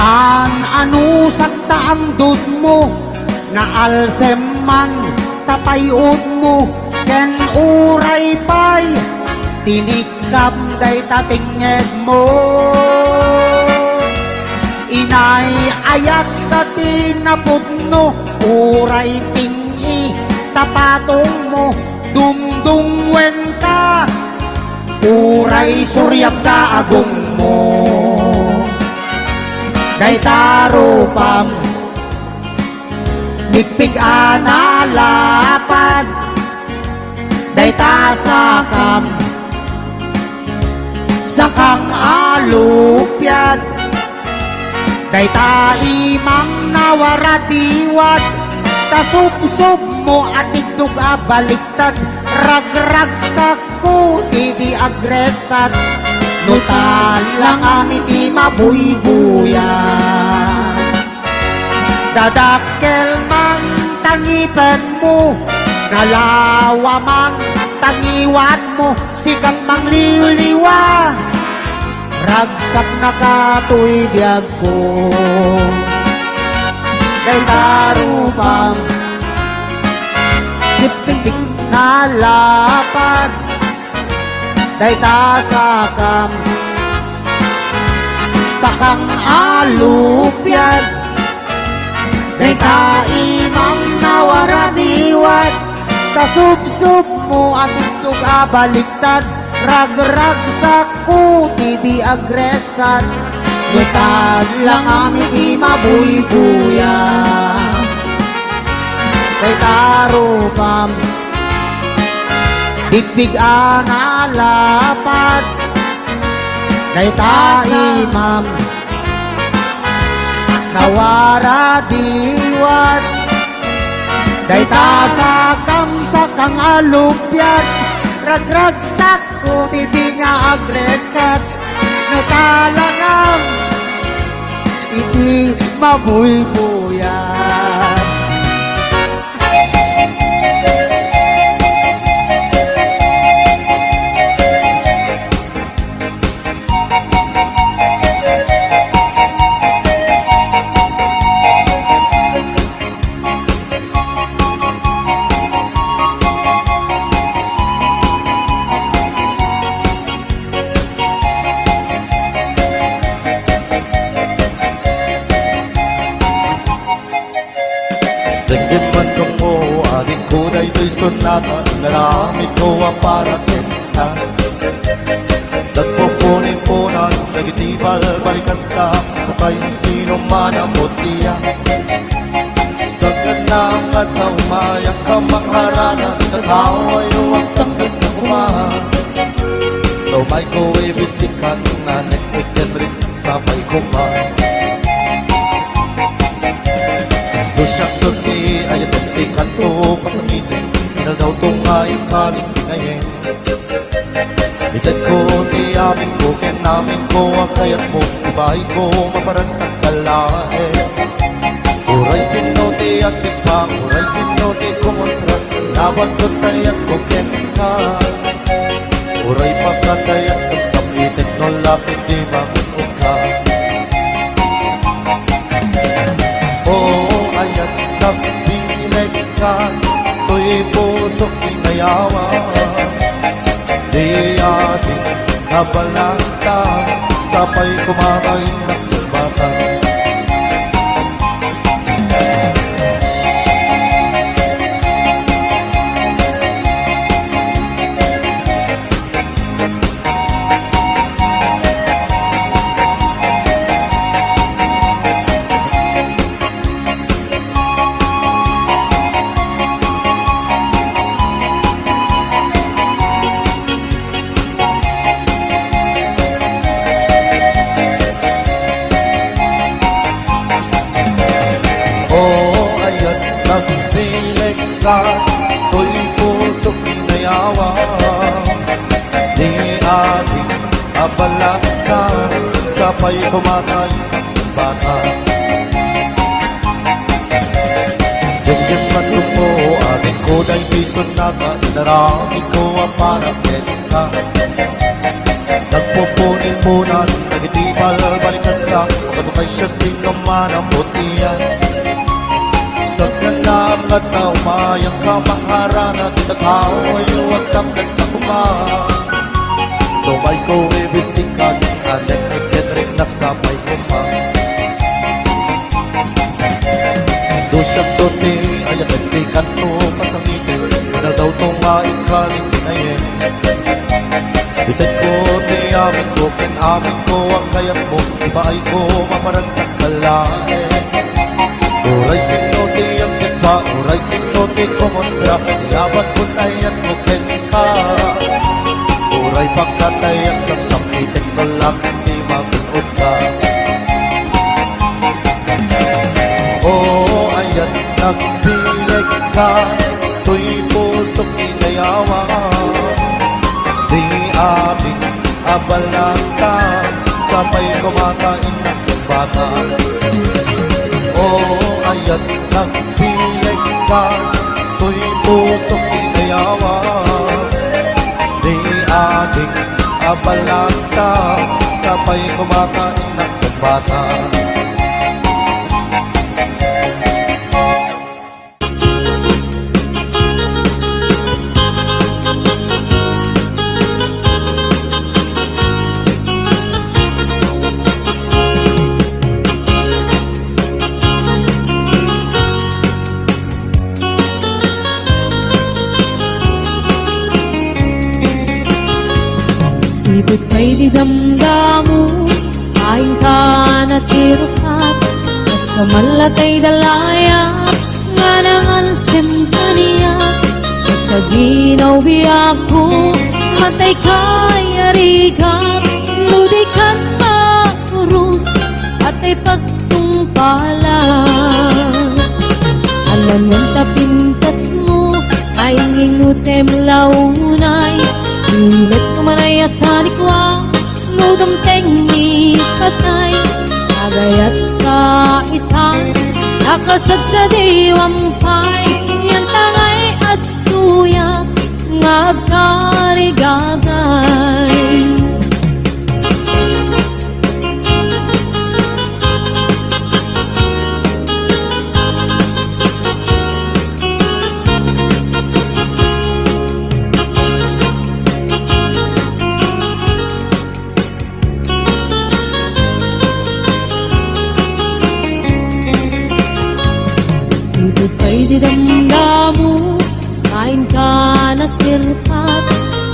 Ano sakta ang dud mo na alsem man tapayod mo ken uray pay tinikam day tatinged mo inay ayat ka tinapudno uray tingi tapatong mo dumdungwen ka uray suryap ka agong mo day tarupam Pigpig analapad day tasakam sakang alupyad day taimang nawaratiwat tasubsub mo at itug abaliktad ragrag sakko di agresat nutal lang amin di mabuybuyan dadakkel man tangipan mo nalawa man tangiwat mo sikat mang liwliwa ragsak na katoy biyag ko kay tarupang sipipik na lapad day tasakam sakang alupyad day taimang nawaraniwat kasubsub mo at itug abaliktad ragrag sa kuti di agresat nutag lang amin di mabuybuyan day tarupam Dipig analapad day taimam nawaradiwat day tasakam sakang alupyat ragrag sakko titi nga agresat natalangam iti mabuybuyan Tingin man ka mo, ating kulay do'y sonata naramit ko ang parating nagpupunin-punan nagitibal balikasa kapay sino man ang mutiya sa ganang at na umayang kamangharana naghawa yung tanggap na kumahan Tomay ko ibisikan na nagkikin rin sabay kumahan Dusyak tuti ay tuti kanto pasamitin Inal daw tungayang kaling pinayin Itad ko ti aming ko ken namin ko ang kayat mo Ibahay ko maparagsak kalahe Uray sinuti ang tikpang Uray sinuti kumontra Laban ko tayat ko ken ka Uray pagkatayat samsam itik no lapit di bangun ka ayat nagpinig ka To'y pusok inayawa Di ating nabalasa Sabay kumakay ng sumbatan nagpinig ka To'y pusok inayawa Di ating abalasa Sabay kumakay ng sumbatan Ganyan man mo ating kuday bison naga Inarami ko ang paraket ka Nagpupunin mo na iti balbalik ka sa Kadukay siya sino man ang putiyan Sa ganda at na umayang ka Mangharana at tao ay huwag kang nagtakuman Tumay ko ibising ka Anek ay ketrik nagsapay ko pa Dosyang dote ay nagtikan to Pasangitin na daw tumain ka Ning pinayin Ited ko ti amin ko Ken amin ko ang kayang mo Iba ay ko mamarag sa kalain Uray sino ti ang kitba Uray sino ti kumontra Iyaban ko tayan mo ken ka Uray pagkatay ang samsam Ited ko lang hindi magunod ka Oo ayan nagpilig ka To'y pusok inayawa Di aming abalasan Sabay kumakain ng sumbatan Oo ayan nagpilig ka To'y pusok inayawa Di aming abalasan Sabay kumakain ng sumbatan Sibot ay di damdamu Kain ka na sirupat Mas kamalatay dalaya Nga nangalsim kaniya Sa ginaw biyak ko Matay kay arigat Ludi kan maurus At ay pagtungpala Alam ng tapintas mo Ay ngingutem launay Ilet kumanaya sa likwa Nudam tengni patay Agayat kaitan Nakasad sa diwampay Yan tangay at tuyak Ngagkarigagay Ay di damdamu Kain ka na sirpat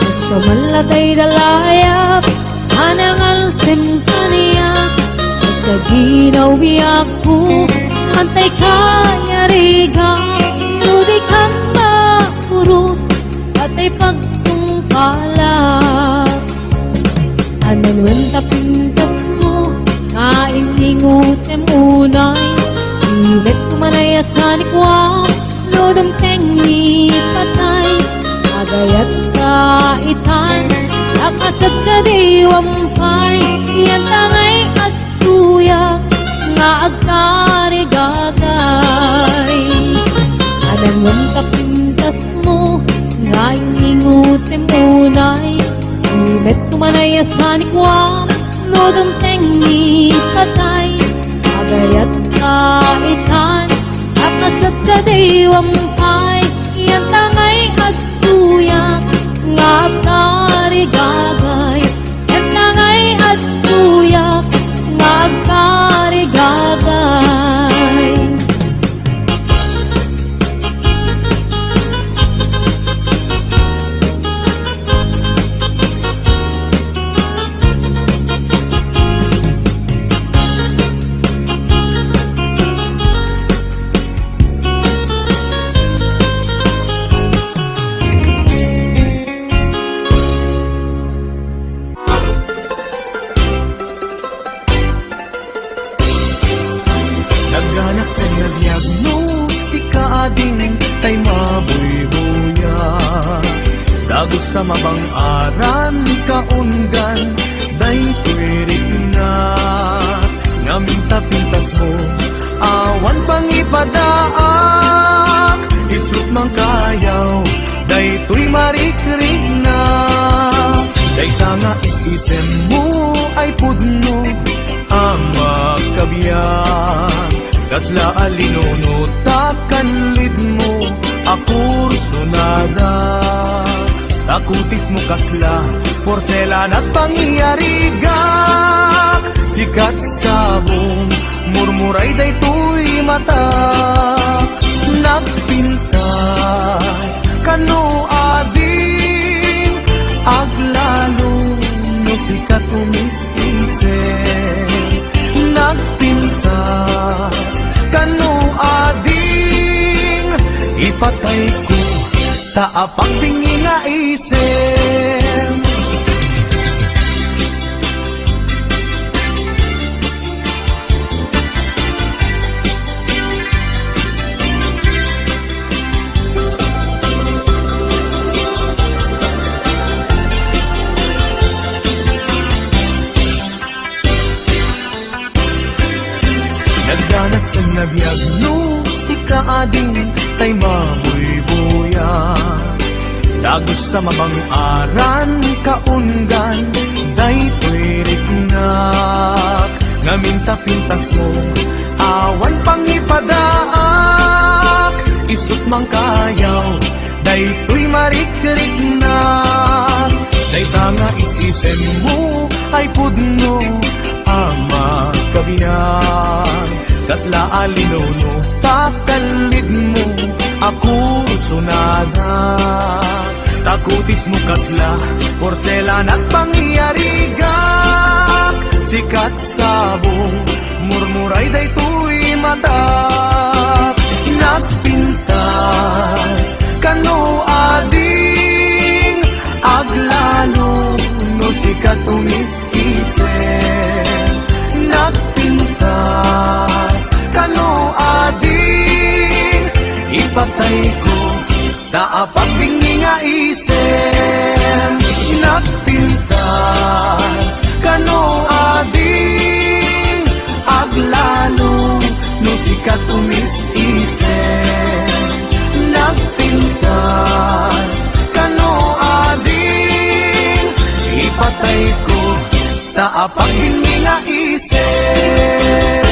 Mas kamalatay dalayap Anangalsim kaniya Sa ginaw biyak ko Mantay kaya riga Ludi kan maurus At ay pagtungkala Ananwan tapintas mo Kain ingutem unay Ilet kumanaya sa likwa Lodam tengni patay Agayat kaitan Nakasad sa diwampay Yan tangay at tuyak Nga agkarigagay Ananwan kapintas mo Ngayong ingutem unay Ilet kumanaya sa likwa Lodam tengni patay Agayat kaitan Nakasad sa diwampay Yan tangay at tuyak Ngagkarigagay Yan tangay at tuyak Ngagkarigagay Naghanap ka nagdiagnostika ading tay mabuybuya Dagos sa mabang aran kaunggan day tuwirik na Ngamin tapintas mo awan pang ipadaak Isut mang kayaw day tuy marikrik na Day tanga isisem mo mo ay pudno ang magkabiyan. Kasla alinuno takanlid mo ako sunada. Takutis mo kasla porselan at pangyarigak. Sikat sabong murmuray daytoy mata. Nagpintas kano ading aglalo no sikat umisisen. Nagpintas kano ading ipatay ko taapang tingin nga isem. Nagdanas ang nabiyag no si kaading tay mabuy-buya. Dagos sa mabang aran kaungan daytoy riknak. Ngaminta pintas mo awan pangipadaak. Isut mang kayaw daytoy marik-riknak. Daytanga isisen mo ay pudno ang magkabiyan. Kasla alinuno takalid mo ako sunada. Takutis mo kasla porselan at pangyarigak. Sikat sabong murmuray daytoy mata. Nagpintas kano ading aglalo no sikat umiskisen. Nagpintas kano ading ipatay ko taapag bingi nga isem. Nagpintas kano ading aglalo no sikat umisisen. Nagpintas kano ading ipatay ko taapag bingi nga isem.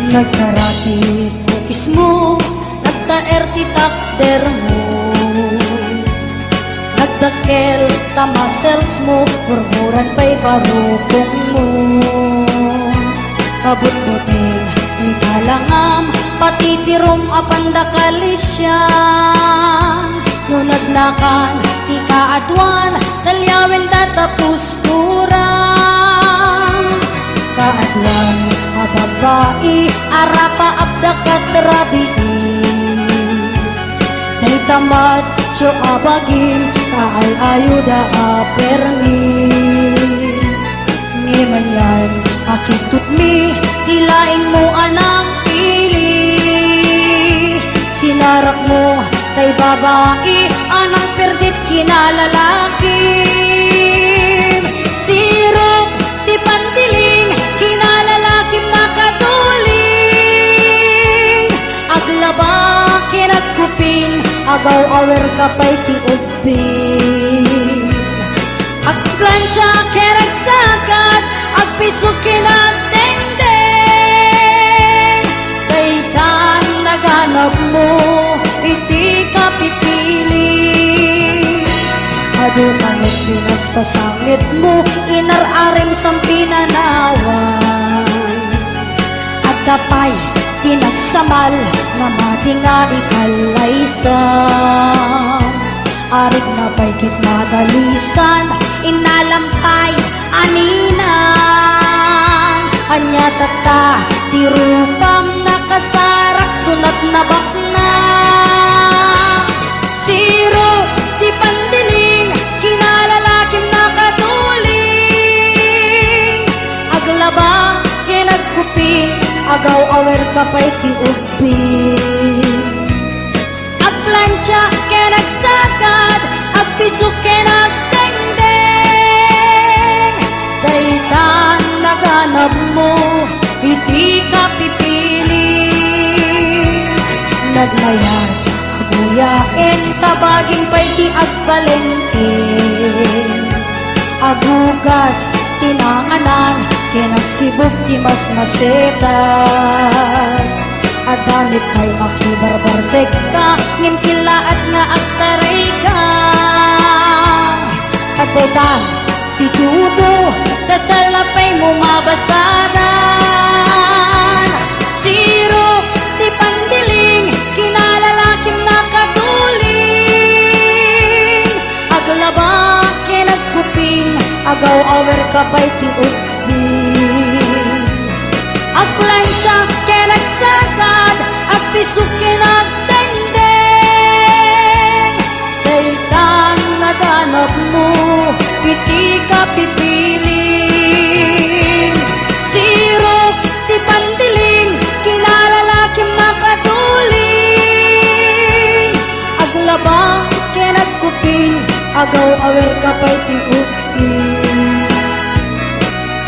Nagkarati bukis mo, nagtaerti takder mo. Nagdakel tamasels mo, murmuran pa'y barukong mo. Kabut-buting, di kalangam, patitirom apandakalisya. Nunagnakan, di kaadwan, talyawin datapusturan. Kaadwan, babae, arapa abdakat rabiin. Day tamat, so abagin, kaal ayuda apermin. Ngayon yan, akitutmi, hilaing mo anang pili. Sinarak mo, tay babae, anang perdit kinalalaki. Sirok, di pandiling, kinalalakim nakatuling. Aglaba, kinagkupin, agaw awer kapay ti ubing. Agplansya, keragsakat, agpiso kinagdengdeng. Daytan naganap mo, iti kapitili. Adunanot pinas pasangit mo, inararim sang pinanawan. At tapay, tinagsamal, na matinga ikalaysang. Arik na pa'y kitmadalisan, inalampay aninang anya tata ti rupam nakasarak sunat na bakna siro ti pandiling kinalalakim nakatuling aglaba kinagkupi agaw awer kapay ti ubi agplancha kinagsagad agpisok kinagdengdeng daytan naganap mo iti kapipili naglayat aguyain tabaging pa'y ti agbalengke agugas tinanganan kinagsibog ti mas masetas adamit ay makibarbardeg ka ngintilaat nga agtaray ka at betan titudo kasalapay mo mabasadan siro ti pandiling kinalalakim nakatuling aglaba kinagkuping agaw awer kapay ti utbing agplansya kinagsagad agpisok kinagdengdeng daytan naganap mo piti kapipiling siro ti pandiling kinalalakim nakatuling aglaba kinagkuping agaw awer kapay ti utbing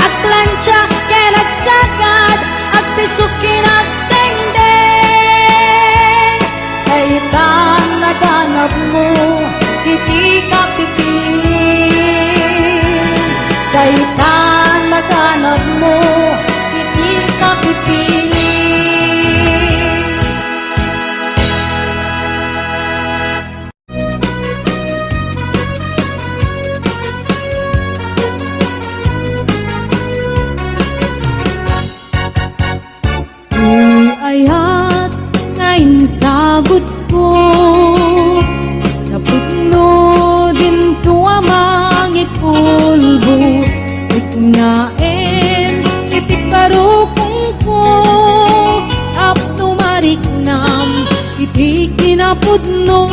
agplansya kinagsagad agpisok kinagdengdeng daytan naganap mo iti kapipiling daytan naganap mo iti kapipiling ayat ngayon sagot ko naputno din tuamangit pulbo itnaem itiparukong ko tapno mariknam iti kinapudno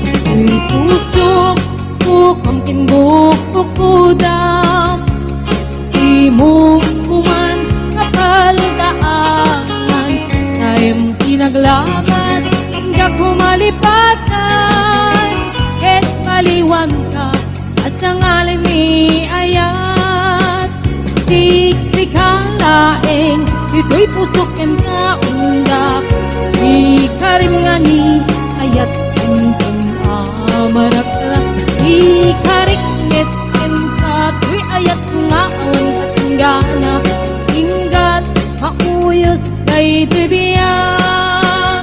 iti pusok ko kamkin bukukudam imo kuman kapaldaan sayem kinaglagas hangga kumalipatan ket paliwan ka asangalan ni ayat siksikallaeng ito'y pusoken ka undak di karim nga ni ayat kuntun amarakrak di kariknet ken ka tuy ayat nga awan katinggana inggat mauyos kay tibiyak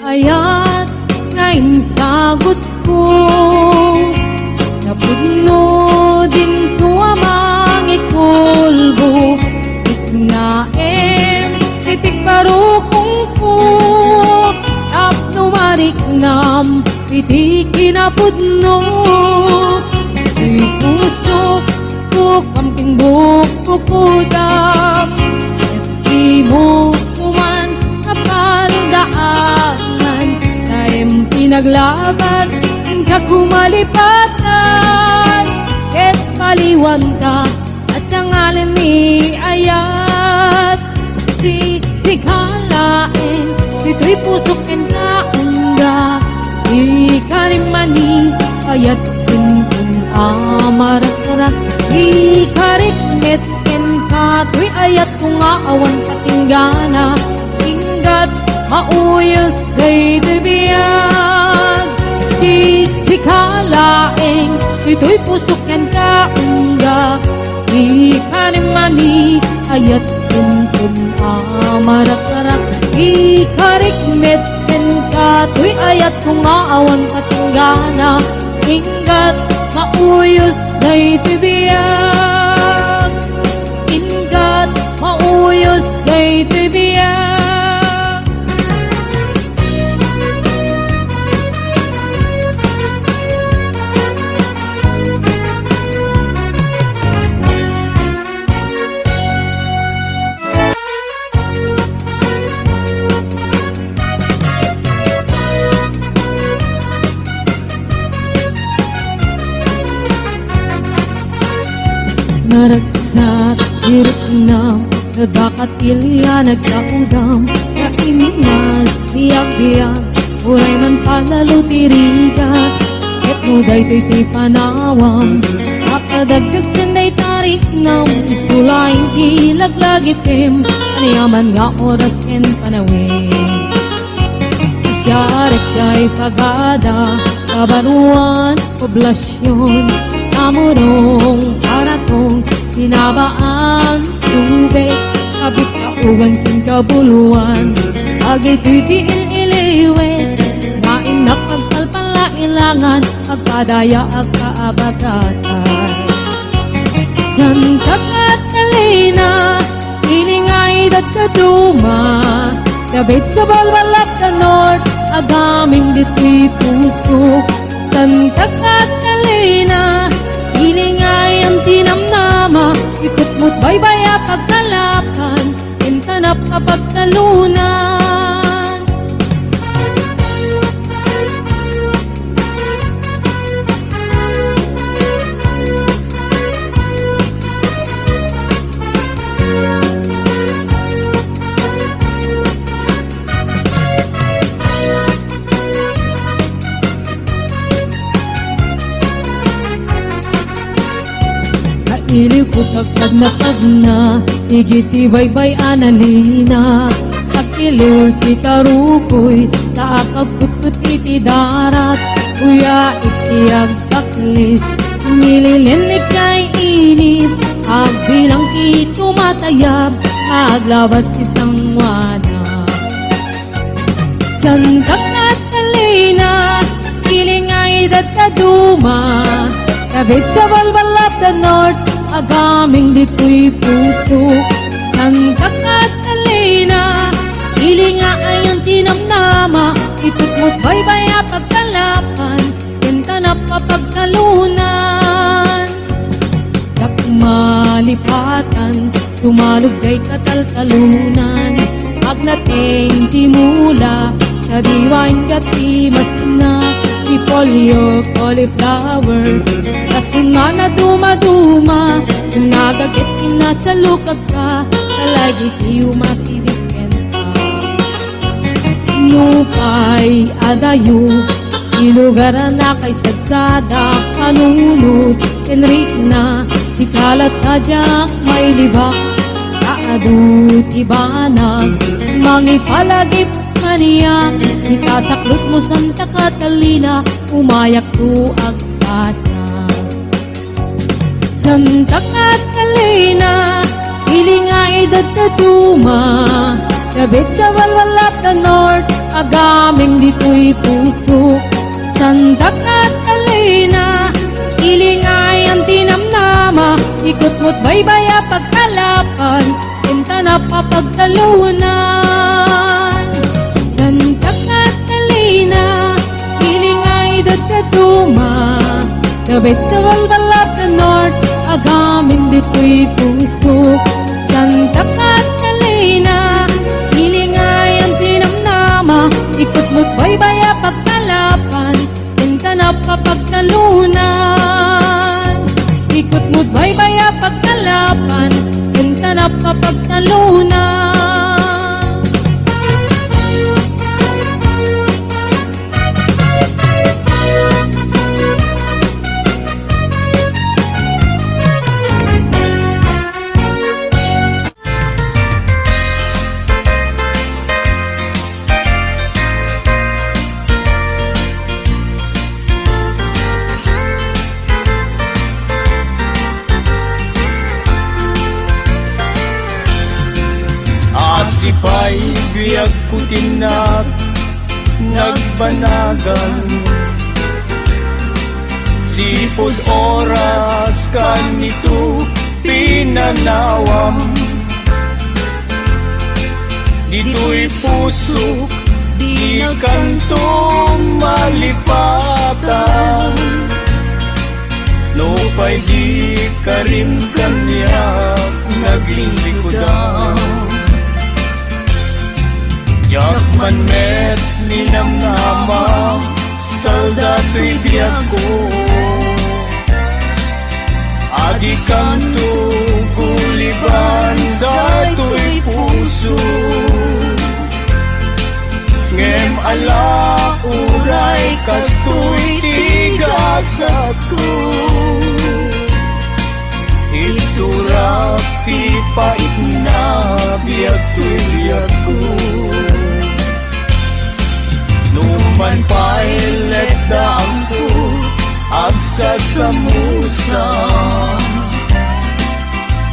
ayat ngayon sagot ko napudno din tuamangit kulbo itnaem itik parukong ko tapno mariknam iti kinapudno di puso ko kamking bukukudam di mo kuman kapaldaanan sayem pinaglabas ka kumalipatan ket paliwan ka asangalan ni ayat siksikallaeng ito'y pusoken ka unda di karimani ayat kuntun amarak-arak di karikmet ken ka tuy ayat kung aawan katinggana inggat mauyos kay tibiyak siksikallaeng ito'y pusoken ka unda di karimani ayat kuntun amarak-arak Ikarikmet ken katoy ayat kung maawan katunggana Ingat mauyos day tibiyag Ingat mauyos day tibiyag Naragsak, hirap na Nagkakatilya, nagkaudam Kaiminas, tiyag-biyag Uray man palalo tirigat Ket mo daytoy ti panawam Makadagdag senday tarik nam Isulay ilaglagitim Aniyaman nga oras ken panawin Isyarek kay pagada Kabaruan, poblasyon Amurong paratong Sinabaan, subek Kabit kaugan kin kabuluan Agay tuy tiil-iliwet Ngain na pagkalpalailangan Pagpadaya at kaabagatan Santa Catalina Ilingay dat kaduma Kabit sa balbalak ka north Agaming dito'y puso Santa Catalina Ilingay ang tinamnama Ikot mo't baybaya pagkalapan Intanap kapagtalunan Iliw ko pagpag na Higiti baybay analina Pag-iliw ti tarukoy Sa akagputput iti darat Kuya iti agpaklis Mililinip kay init Agbilang ti tumatayab Aglabas ti sangwana Santa Catalina Ilingay dat kaduma Kabit sa balbalap the north Agaming dito'y puso Santa Catalina Ilingay ang tinamnama Ikot mo't baybaya pagkalapan Kintanap kapagtalunan Dakmalipatan Sumalog kay kataltalunan Agnating timula Kadiwain gati masna Ipolyo, cauliflower Kasunga na duma-duma Kung nagagit kinasalukag ka Talagi tiyo masidiken ka Nupay, adayo Ilugaran na kay sadsada Kanunod, enrik na Si kalat kadyak may libak Kaadut ibanag Mangipalagip maniyak Ikasaklot mo Santa Catalina Umayak tu agpasa Santa Catalina Ilingay dat kaduma Kabit sa balbalap the north Agaming dito'y puso Santa Catalina Ilingay ang tinamnama Ikot mo't baybaya pagkalapan Kinta na papagtalunan Santa Catalina Ilingay dat kaduma Kabit sa balbalap the north Agaming dito'y puso Santa Catalina Ilingay ang tinamnama Ikot mo't baybaya pagkalapan Kinta na papagtalunan Ikot mo't baybaya pagkalapan Kinta na papagtalunan putinak nagbanagan. Sipod oras kanito pinanawam, dito'y pusok di kantong malipatan. Lupay di karim kanya naglilikodan. Jakman met ninamnama saldato'y biyag ko. Adi kanto guliban dato'y puso. Ngem ala uray kasto'y tigasat ko. Iturak ti pait na biyag to'y biyag ko. Numan pailet daang ko agsasamusa.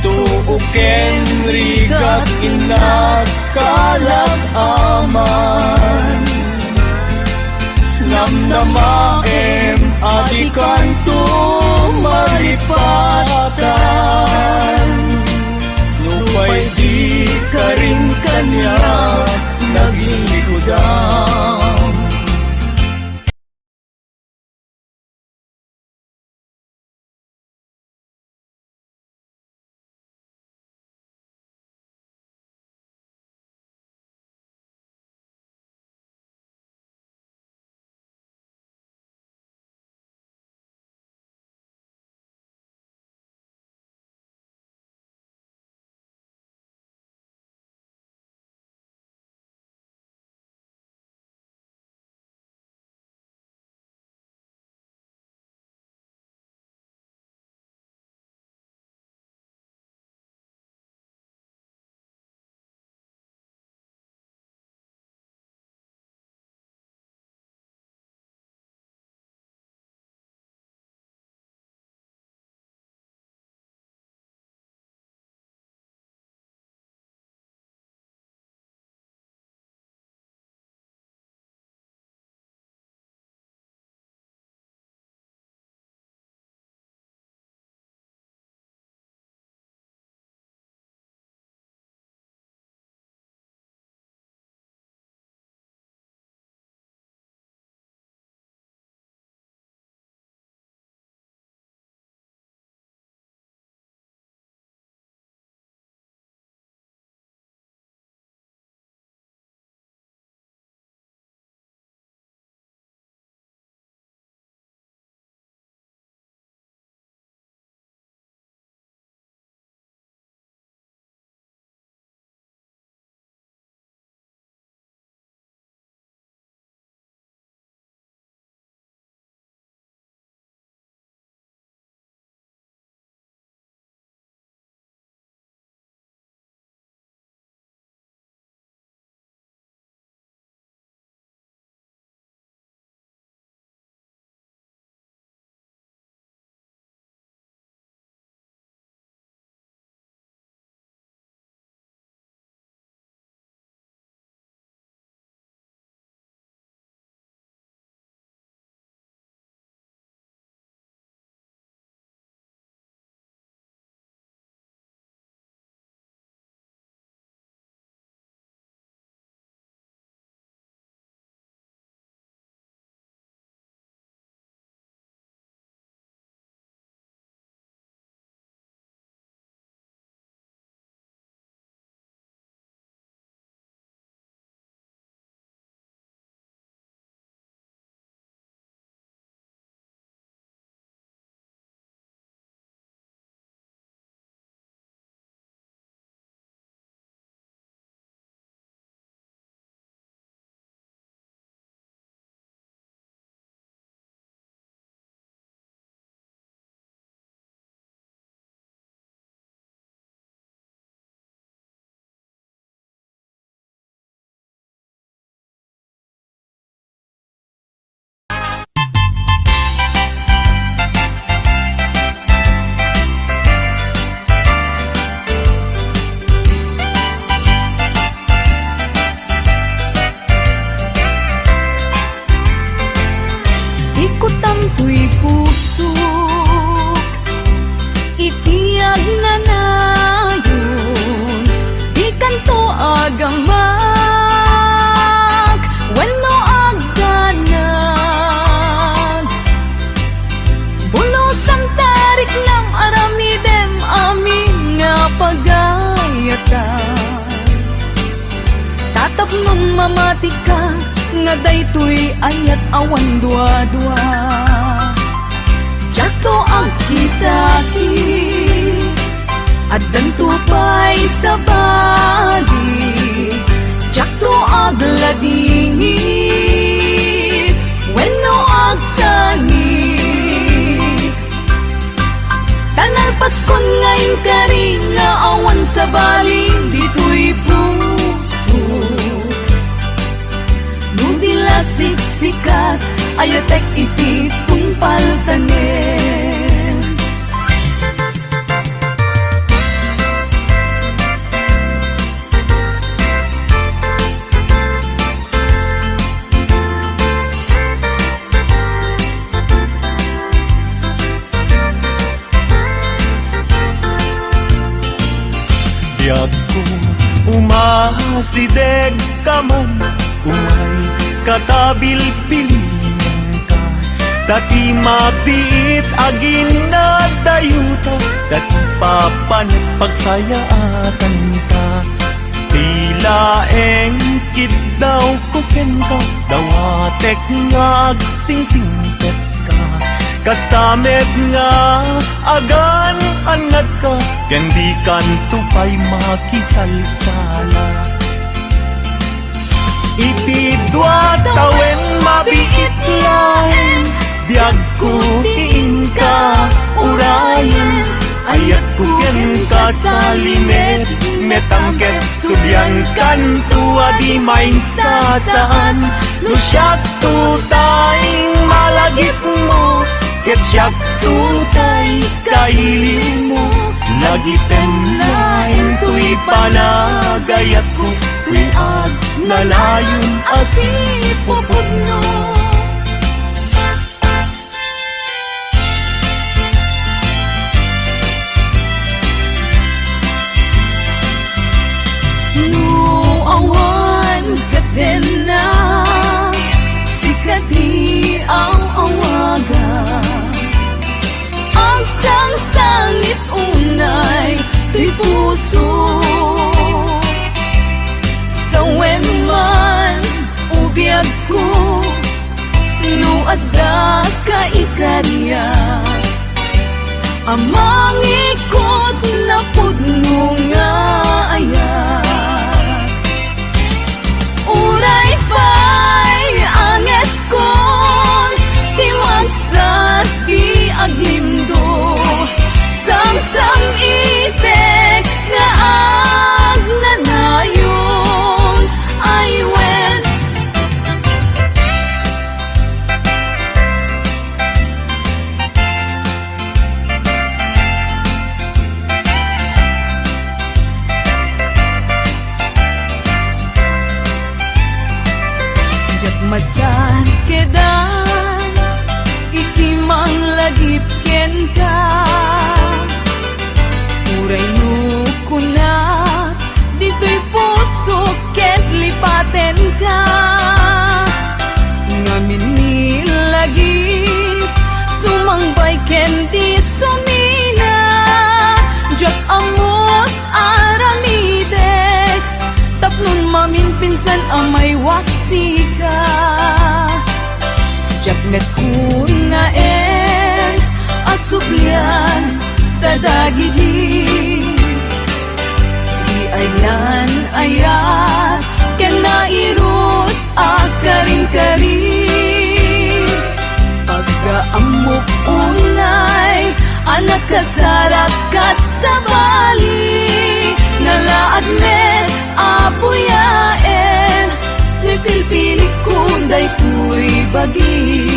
Tuuken rigat inakalag aman. Namnamaem adikanto maripatan. Nupay di karing kanya naglilikodan. pati ka nga daytoy ayat awan dua-dua. Jato ang kitati at danto pa'y sa bali. Jato ang ladingi wenno ang sangi. Tanang Paskon ngayon kari nga awan sa bali dito'y puso. Nudila siksikat ayatek iti tungpal tanen. Biyag ko umasideg ka man, umay katabil-bilingan ka. Dati mabiit agin na dayuta, dati papanit pagsayaatan ka. Tila engkit daw kuken ka, dawatek nga agsingsingket ka. Kastamet nga agan angat ka, ken di tupay makisalsala. Iti dua tawen mabiit lain, biag ko tiin ka urayan. Ayat ko ken ka sa limet, metangket subyan kan tua di main sasaan. No siyak tutay malagip mo, ket siyak tutay kailin mo. Lagitem lain tuy panagayat ko, liad na layon asipupod no. Awan kaden na sikati ang awaga, ang sangsangit unay tuy puso. Sa weman ubiyag ko no adda ka ikarya, amang ikot na pudno nga ayat. Uray pa'y anges kon, timagsat di aglimdo. Samsam itek nga agnanayon ay wen. Masan kedan iti manglagip ken ka, uray no kunat dito'y puso ket lipaten ka. Ngamin nilagip sumangbay ken di sumina, jak amot aramidek tapnon mamin pinsan amay waksi ka. Jakmet kuna asubyan tadagidi, di ayan ayat ken nairut akarin-karin. Pagkaamok unay anak kasarakat sa bali, ngalaad met apuyaen ni pilpilik kunday tuy bagi.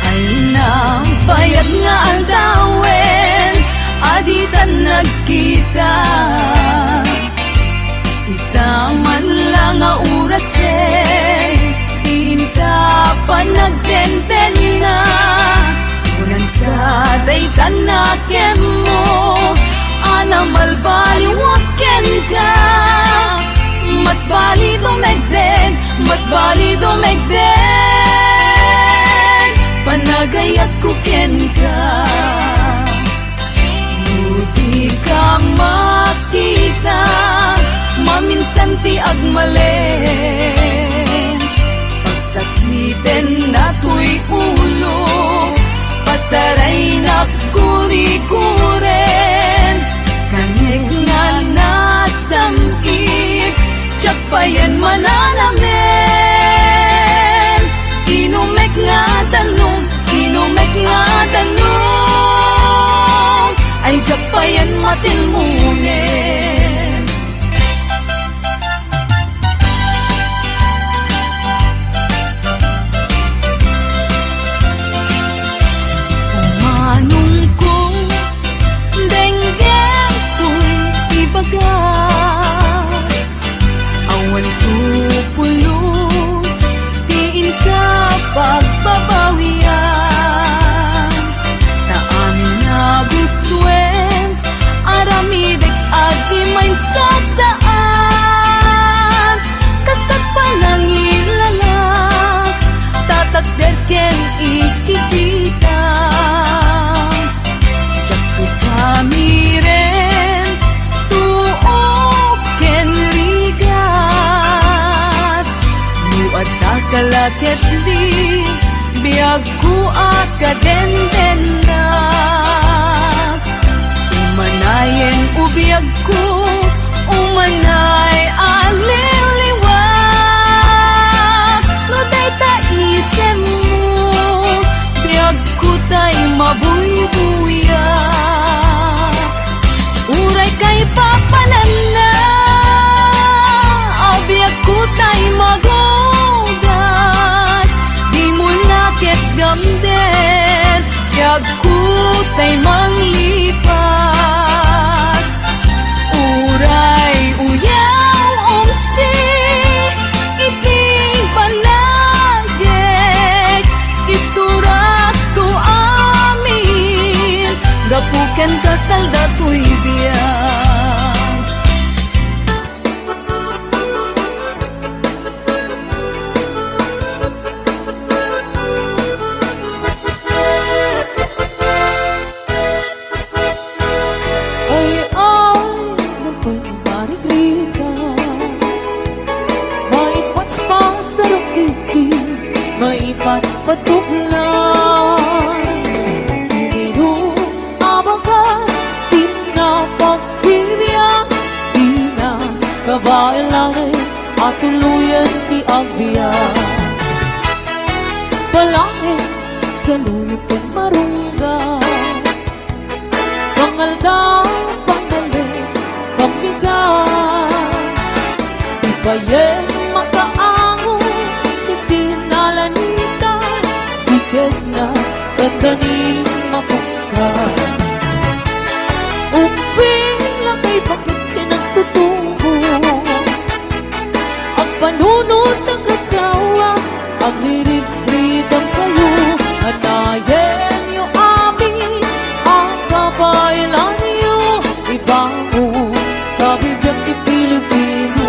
Ay nang bayad nga aldawen, aditan nagkita. Itaman lang nga oras iinta pa nagtenten na. Unan sa daytan na kem mo, anamal baliwaken ka. Mas balido megden, mas balido megden, panagayat ko ken ka. Di ka makita, maminsan ti agmalen. Pagsakiten na to'y ulo, pasaray na kuri-kuren. Kanig nga nasamkip, tsak pa yan mananamen. Inumek nga tanong, inumek nga tanong, ay tsak pa yan matilmunen. Umanong ko, denggem to'y ibagat. Awan tupulos, tiin ka pagbabawian. Taamin na gustuen, aramideg at di may sasaan. Kastat pa lang ilalang, tatagder ken ikikita. Tsak ko sa miren, tuok ken rigat. Muad takalakit di, biag ko akadenden na. Umanayen ubiyag ko, umanay aliliwag. No day taisem mo, biyag ko tay mabuybuyak. Uray kay papanan na, abiyag ko tay magogas. Di mo lakit gamden, biyag ko tay manglipat. Uray uyaw umsi, iting panagek. Iturak to amin, gapuken kasal dato'y biyag. Ay napagbarigriga, maipaspas sa rukiti, maipatpatuklan. Pero abagas, di na pagpibiyang, di na kabailangan at tuluyan ti agbiyan. Palangit sa luyot ng marungga, pangaldaw, pangalit, pambigat. Ibayen makaango, itinalanita, sikat na tatanin mapuksan. Uping lang kay bakit kinagtutubo, ang panunod ng katawa, ang lirig-ridang kayo. Anayen niyo amin, ang kabaylan niyo, ibango, kabibiyang ti Pilipino.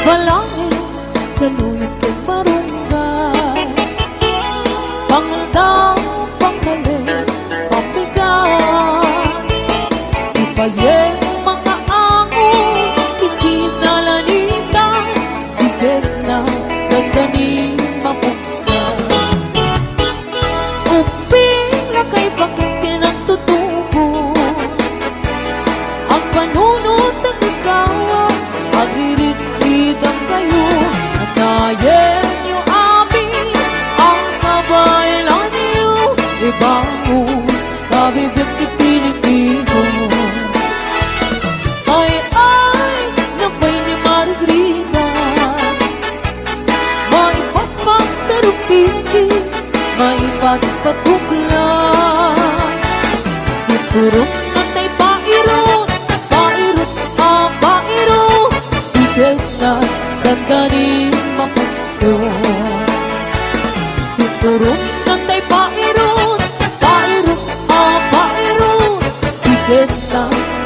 Balangin sa luyot kong barangay, pangaldaw, pangalit, pambigat. Ibayen mga ango, ikinalanita, sigat na ganda ni mapuksan. Uping lakay bakit kinagtutubo, ang panunod ng ikaw, agririt-ritang kayo. Anayen niyo amin, ang kabaylan niyo, ibango, kabibiyang ti Pilipino.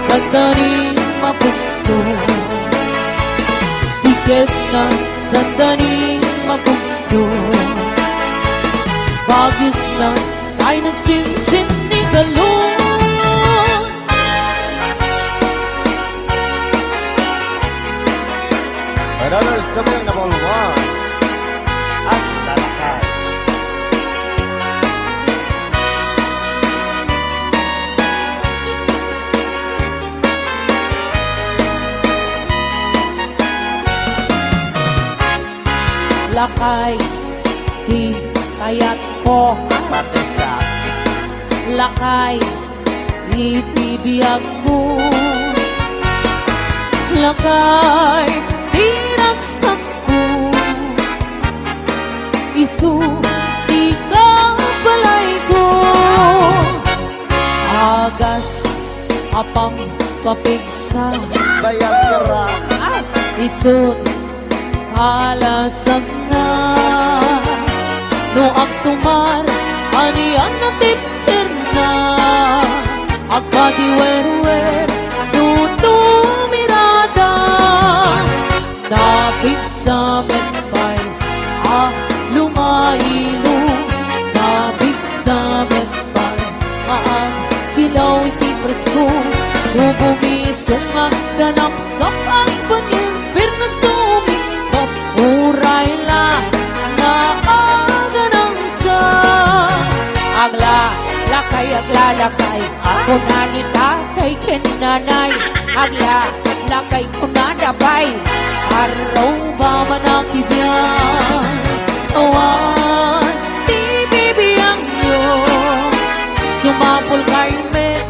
dandaning mapugso. Sikat na dandaning mapugso. Bagis na tayo nagsisinigalo. Another sabay na one. At lalakad. Lakay, di kaya't ko. Pati siya. Lakay, itibiyag mo. Lakay, tinaksak ko. Isu, di ka balay ko. Agas, apang kapigsa. Bayang kira. Isu, alasag na. No ang tumar, aniyan na tikir na. Agpadiwer-wer, tutumirada. Napit sa menpay, lumailo. Napit sa menpay, kilaw iti presko. Bubumisong nga sa napsak ang panir, pero sumikap, uray la, na aganang sa. Agla, lakay, aglalakay, ako na ni tatay kinanay. Agla, lakay ko na dabay, araw ba manakibyan? Awan, di bibiyang yo, sumapol kay met.